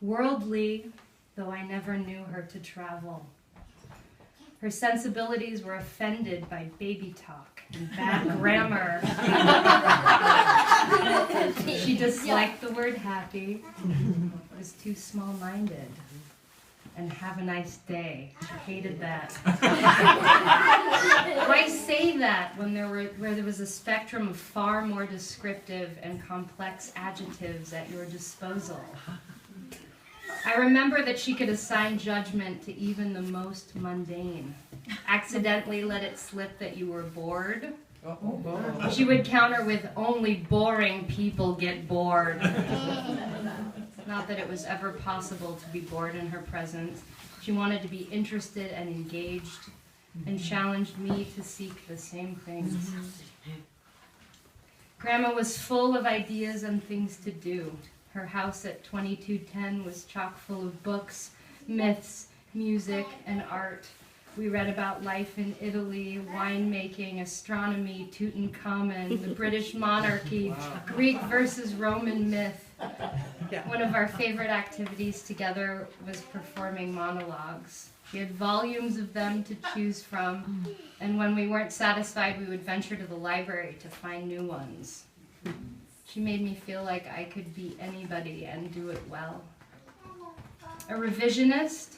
Worldly, though I never knew her to travel. Her sensibilities were offended by baby talk and bad grammar. She disliked the word happy, was too small-minded, and have a nice day. She hated that. Why say that when there was a spectrum of far more descriptive and complex adjectives at your disposal? I remember that she could assign judgment to even the most mundane. Accidentally let it slip that you were bored. She would counter with, only boring people get bored. Not that it was ever possible to be bored in her presence. She wanted to be interested and engaged, and challenged me to seek the same things. Grandma was full of ideas and things to do. Her house at 2210 was chock full of books, myths, music, and art. We read about life in Italy, winemaking, astronomy, Tutankhamun, the British monarchy, Greek versus Roman myth. One of our favorite activities together was performing monologues. We had volumes of them to choose from, and when we weren't satisfied, we would venture to the library to find new ones. She made me feel like I could be anybody and do it well. A revisionist,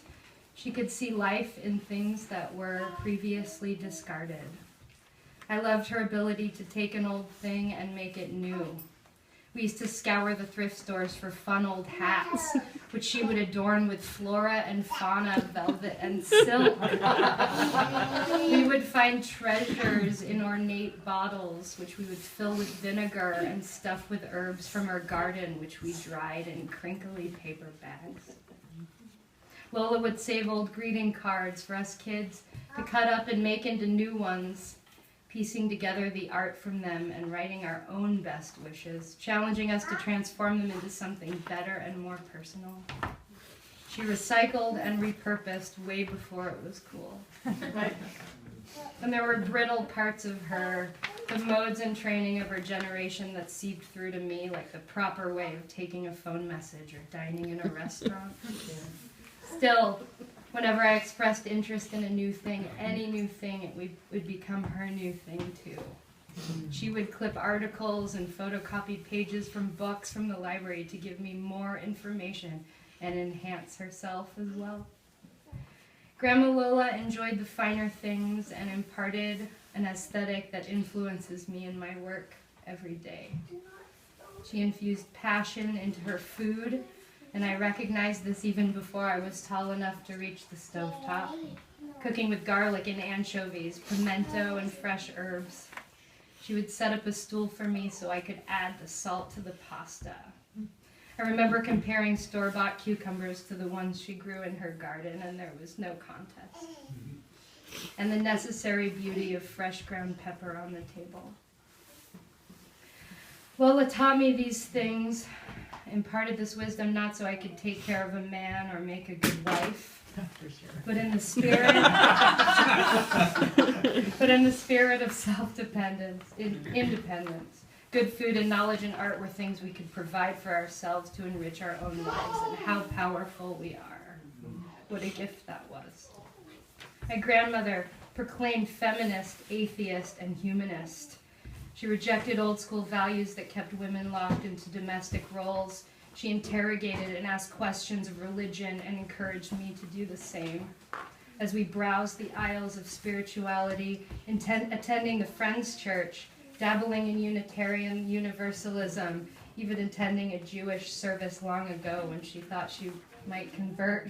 she could see life in things that were previously discarded. I loved her ability to take an old thing and make it new. We used to scour the thrift stores for fun old hats, which she would adorn with flora and fauna, velvet and silk. We would find treasures in ornate bottles, which we would fill with vinegar and stuff with herbs from our garden, which we dried in crinkly paper bags. Lola would save old greeting cards for us kids to cut up and make into new ones, piecing together the art from them and writing our own best wishes, challenging us to transform them into something better and more personal. She recycled and repurposed way before it was cool. And there were brittle parts of her, the modes and training of her generation that seeped through to me, like the proper way of taking a phone message or dining in a restaurant. Still, whenever I expressed interest in a new thing, any new thing, it would become her new thing too. She would clip articles and photocopy pages from books from the library to give me more information and enhance herself as well. Grandma Lola enjoyed the finer things and imparted an aesthetic that influences me in my work every day. She infused passion into her food, and I recognized this even before I was tall enough to reach the stovetop, cooking with garlic and anchovies, pimento, and fresh herbs. She would set up a stool for me so I could add the salt to the pasta. I remember comparing store-bought cucumbers to the ones she grew in her garden, and there was no contest. And the necessary beauty of fresh ground pepper on the table. Lola taught me these things, imparted this wisdom not so I could take care of a man or make a good wife, but in the spirit of self-dependence, independence. Good food and knowledge and art were things we could provide for ourselves to enrich our own lives, and how powerful we are. What a gift that was. My grandmother proclaimed feminist, atheist, and humanist. She rejected old-school values that kept women locked into domestic roles. She interrogated and asked questions of religion and encouraged me to do the same. As we browsed the aisles of spirituality, attending the Friends Church, dabbling in Unitarian Universalism, even attending a Jewish service long ago when she thought she might convert.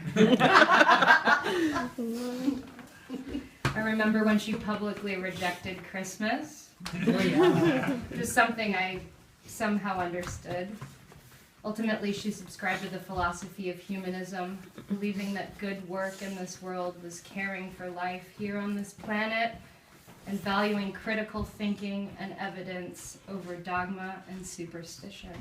I remember when she publicly rejected Christmas. Just something I somehow understood. Ultimately, she subscribed to the philosophy of humanism, believing that good work in this world was caring for life here on this planet and valuing critical thinking and evidence over dogma and superstition.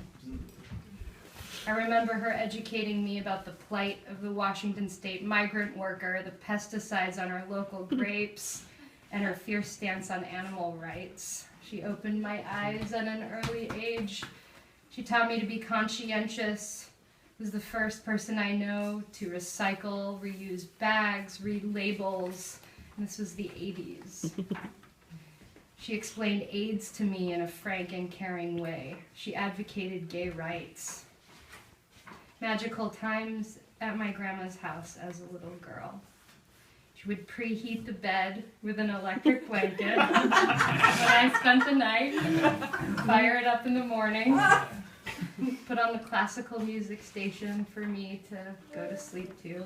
I remember her educating me about the plight of the Washington State migrant worker, the pesticides on our local grapes, and her fierce stance on animal rights. She opened my eyes at an early age. She taught me to be conscientious, was the first person I know to recycle, reuse bags, read labels. And this was the 80s. She explained AIDS to me in a frank and caring way. She advocated gay rights. Magical times at my grandma's house as a little girl. She would preheat the bed with an electric blanket when I spent the night, fire it up in the morning, put on the classical music station for me to go to sleep to.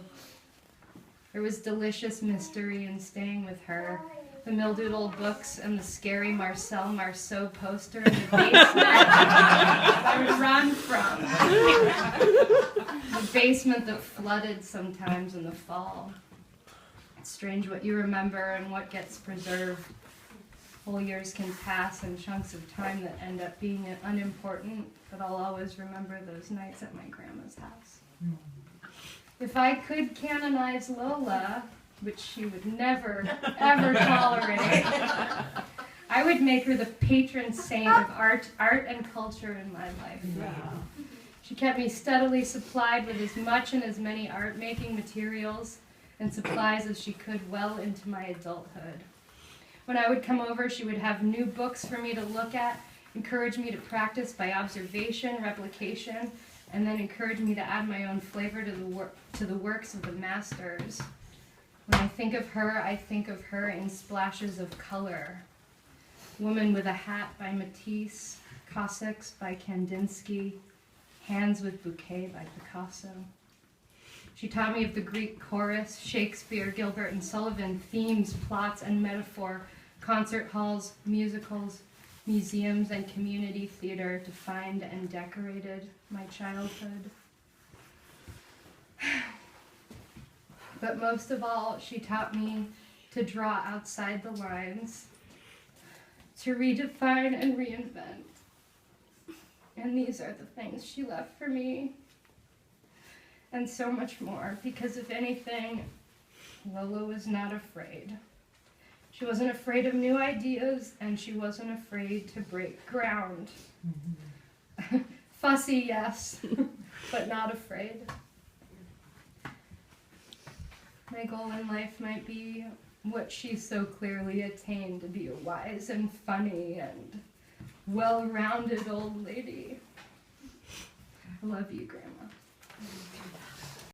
There was delicious mystery in staying with her. The mildewed old books and the scary Marcel Marceau poster in the basement I would run from. The basement that flooded sometimes in the fall. It's strange what you remember and what gets preserved. Whole years can pass and chunks of time that end up being unimportant, but I'll always remember those nights at my grandma's house. If I could canonize Lola, which she would never, ever tolerate, I would make her the patron saint of art and culture in my life. Wow. She kept me steadily supplied with as much and as many art-making materials and supplies as she could well into my adulthood. When I would come over, she would have new books for me to look at, encourage me to practice by observation, replication, and then encourage me to add my own flavor to the works of the masters. When I think of her in splashes of color. Woman with a Hat by Matisse, Cossacks by Kandinsky, Hands with Bouquet by Picasso. She taught me of the Greek chorus, Shakespeare, Gilbert and Sullivan, themes, plots, and metaphor, concert halls, musicals, museums, and community theater defined and decorated my childhood. But most of all, she taught me to draw outside the lines, to redefine and reinvent. And these are the things she left for me. And so much more, because if anything, Lola was not afraid. She wasn't afraid of new ideas, and she wasn't afraid to break ground. Mm-hmm. Fussy, yes, but not afraid. My goal in life might be what she so clearly attained, to be a wise and funny and well-rounded old lady. I love you, Grandma.